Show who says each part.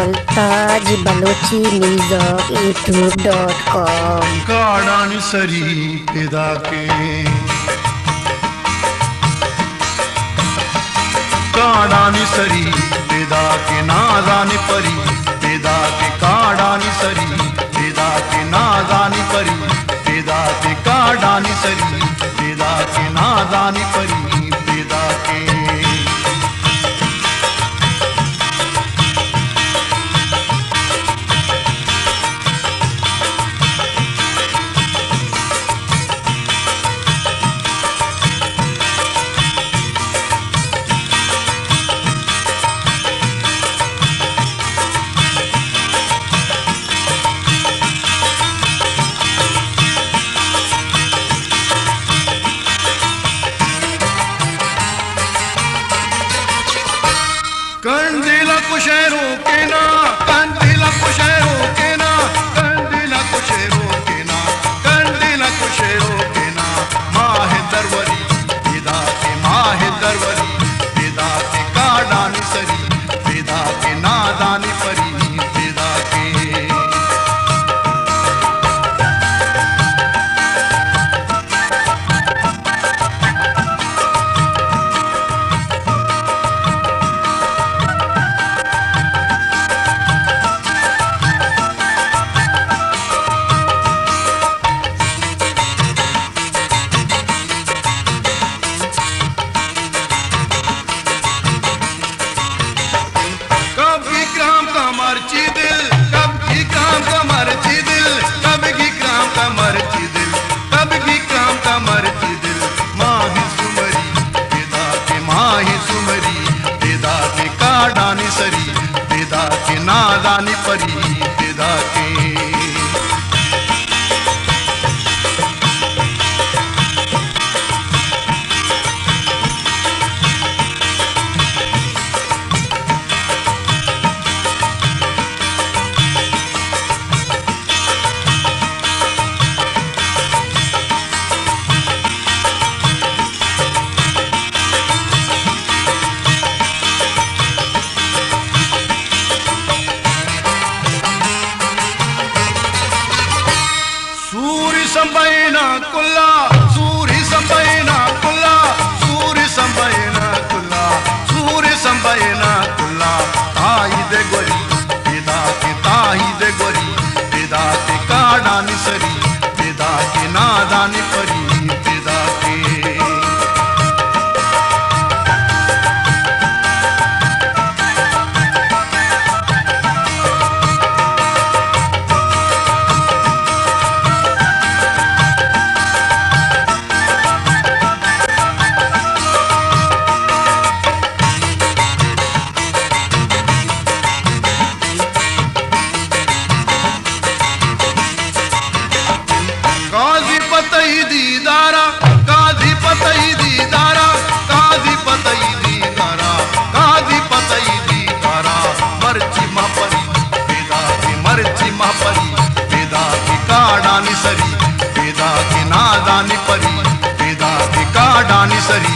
Speaker 1: मुल्ताज Balochi music youtube.com।
Speaker 2: काडानी सरी पैदा के काडानी सरी पैदा के नादानी परी पैदा के काडानी सरी पैदा के नादानी परी पैदा के काडानी सरी पैदा के नादानी परी पैदा के कंदिला कुशेरो के ना कंदिला कुशेरो के ना कंदिला कुशेरो के ना कंदिला कुशेरो के ना माह दरवरी पैदा के माह दरवरी पैदा के काडानी सरी पैदा के नादानी परी पैदा के मर्ची दिल कब की काम का मर्ची दिल कब की काम का मर्ची दिल कब की काम का मर्ची दिल माही सुमरी पैदा के माही सुमरी पैदा के काडानी सरी पैदा के नादानी परी पैदा के संबैना कुल्ला सूरी संबैना कुल्ला सूरी संबैना कुल्ला सूरी संबैना कुल्ला ताई दे गोरी पैदा के ताई दे गोरी पैदा के काडानी सरी पैदा के नादानी परी पैदा के दीदारा काधी पतई दीदारा काधी पतई दीदारा काधी पतई दीदारा मर्ची मापरी पैदा की मर्ची मापरी पैदा की काडानी सरी पैदा की नादानी परी पैदा की काडानी सरी